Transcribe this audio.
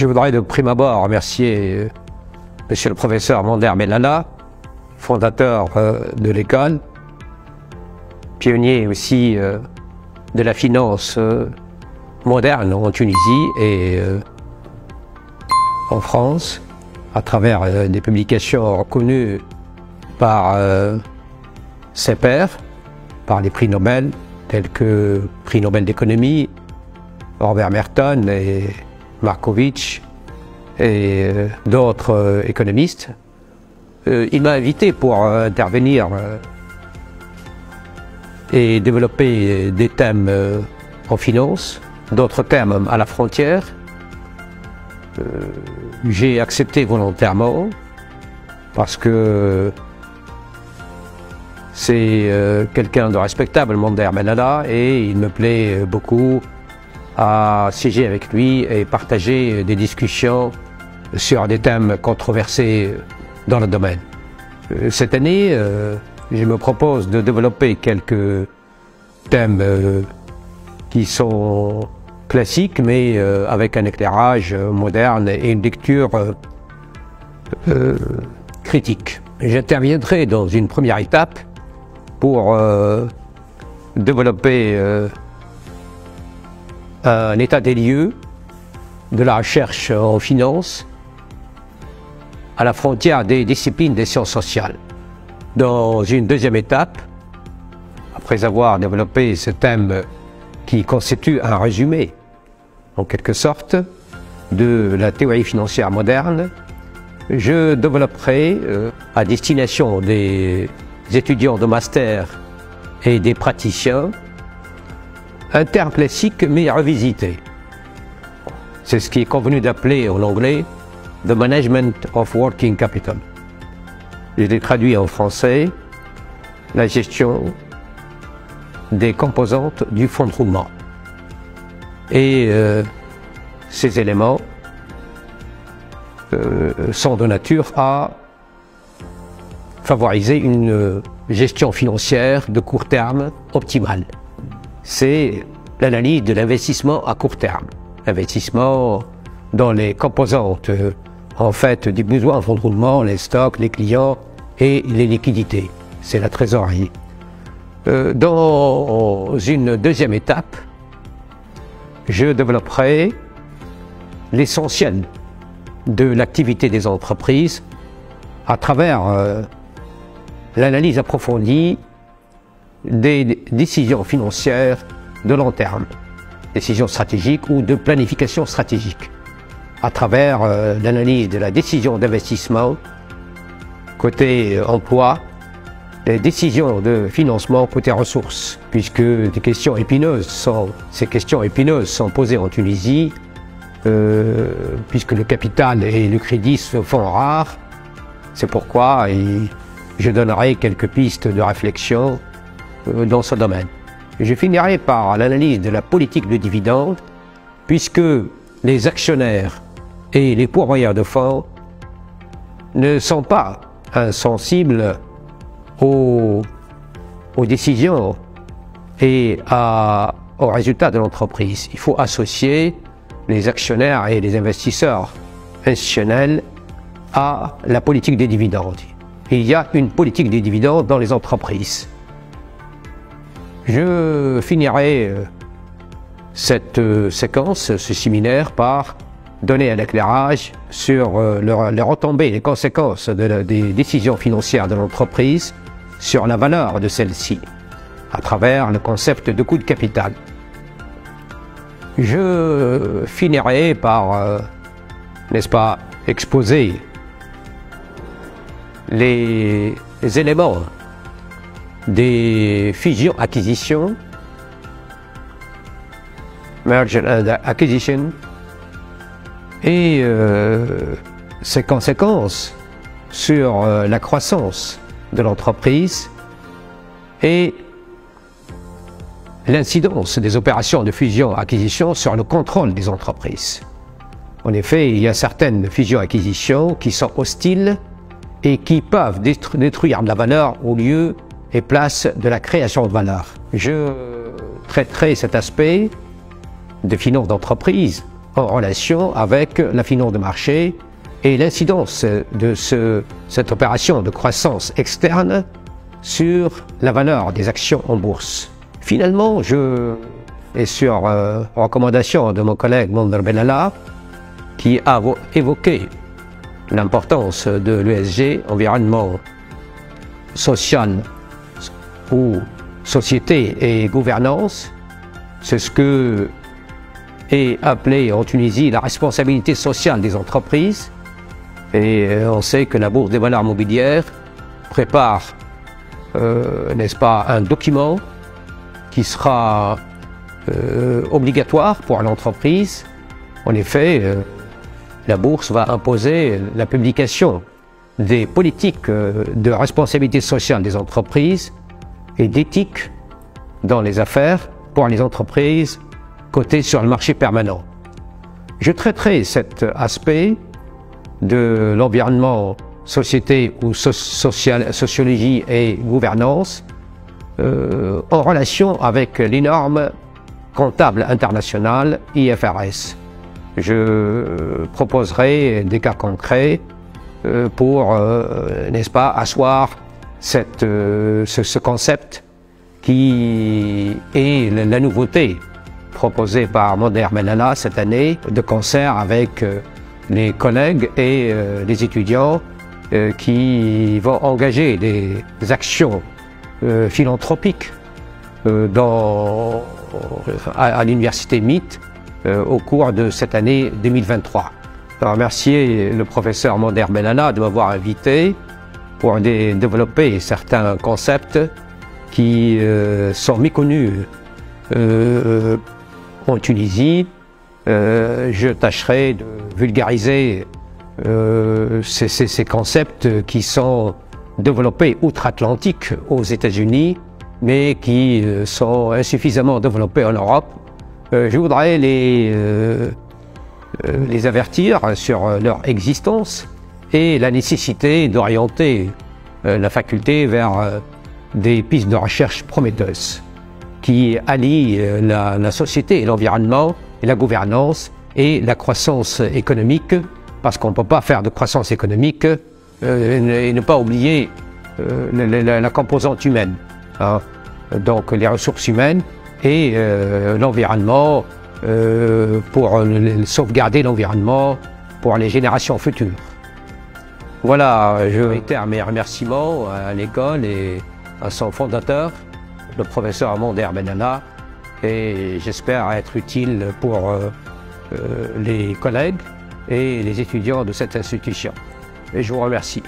Je voudrais de prime abord remercier monsieur le professeur Mander Mellala, fondateur de l'école, pionnier aussi de la finance moderne en Tunisie et en France, à travers des publications reconnues par ses pairs, par les prix Nobel, tels que prix Nobel d'économie, Robert Merton et Markovitch et d'autres économistes. Il m'a invité pour intervenir et développer des thèmes en finance, d'autres thèmes à la frontière. J'ai accepté volontairement parce que c'est quelqu'un de respectable, Mander Mellala, et il me plaît beaucoup à siéger avec lui et partager des discussions sur des thèmes controversés dans le domaine. Cette année, je me propose de développer quelques thèmes qui sont classiques, mais avec un éclairage moderne et une lecture critique. J'interviendrai dans une première étape pour développer un état des lieux de la recherche en finance à la frontière des disciplines des sciences sociales. Dans une deuxième étape, après avoir développé ce thème qui constitue un résumé, en quelque sorte, de la théorie financière moderne, je développerai à destination des étudiants de master et des praticiens un terme classique mais revisité. C'est ce qui est convenu d'appeler en anglais « The Management of Working Capital ». Je l'ai traduit en français « La gestion des composantes du fonds de roulement ». Et ces éléments sont de nature à favoriser une gestion financière de court terme optimale. C'est l'analyse de l'investissement à court terme. Investissement dans les composantes en fait du besoin en fonds de roulement, les stocks, les clients et les liquidités. C'est la trésorerie. Dans une deuxième étape, je développerai l'essentiel de l'activité des entreprises à travers l'analyse approfondie des décisions financières de long terme, décisions stratégiques ou de planification stratégique, à travers l'analyse de la décision d'investissement côté emploi, les décisions de financement côté ressources, puisque ces questions épineuses sont posées en Tunisie, puisque le capital et le crédit se font rares. C'est pourquoi je donnerai quelques pistes de réflexion dans ce domaine. Je finirai par l'analyse de la politique de dividendes, puisque les actionnaires et les pourvoyeurs de fonds ne sont pas insensibles aux décisions et aux résultats de l'entreprise. Il faut associer les actionnaires et les investisseurs institutionnels à la politique des dividendes. Il y a une politique des dividendes dans les entreprises. Je finirai cette séquence, ce séminaire, par donner un éclairage sur les retombées, les conséquences des décisions financières de l'entreprise sur la valeur de celle-ci, à travers le concept de coût de capital. Je finirai par, n'est-ce pas, exposer les éléments des fusions-acquisitions, merger and acquisition, et ses conséquences sur la croissance de l'entreprise et l'incidence des opérations de fusion-acquisition sur le contrôle des entreprises. En effet, il y a certaines fusions-acquisitions qui sont hostiles et qui peuvent détruire de la valeur au lieu et place de la création de valeur. Je traiterai cet aspect de finance d'entreprise en relation avec la finance de marché et l'incidence de cette opération de croissance externe sur la valeur des actions en bourse. Finalement, et sur recommandation de mon collègue Monder Benalla, qui a évoqué l'importance de l'ESG, environnement social ou société et gouvernance, c'est ce que est appelé en Tunisie la responsabilité sociale des entreprises. Et on sait que la Bourse des valeurs mobilières prépare, n'est-ce pas, un document qui sera obligatoire pour l'entreprise. En effet, la Bourse va imposer la publication des politiques de responsabilité sociale des entreprises et d'éthique dans les affaires pour les entreprises cotées sur le marché permanent. Je traiterai cet aspect de l'environnement, société ou sociologie et gouvernance en relation avec les normes comptables internationales IFRS. Je proposerai des cas concrets pour, n'est-ce pas, asseoir ce concept qui est la nouveauté proposée par Monder Benalla cette année, de concert avec les collègues et les étudiants qui vont engager des actions philanthropiques à l'université MIT au cours de cette année 2023. Je remercie le professeur Monder Benalla de m'avoir invité pour développer certains concepts qui sont méconnus en Tunisie. Je tâcherai de vulgariser ces concepts qui sont développés outre-Atlantique aux États-Unis, mais qui sont insuffisamment développés en Europe. Je voudrais les avertir sur leur existence et la nécessité d'orienter la faculté vers des pistes de recherche prometteuses qui allient la société et l'environnement et la gouvernance et la croissance économique, parce qu'on ne peut pas faire de croissance économique et ne pas oublier la composante humaine, hein. Donc les ressources humaines et l'environnement pour sauvegarder l'environnement pour les générations futures. Voilà, je réitère mes remerciements à l'école et à son fondateur, le professeur Monder Benalla, et j'espère être utile pour les collègues et les étudiants de cette institution. Et je vous remercie.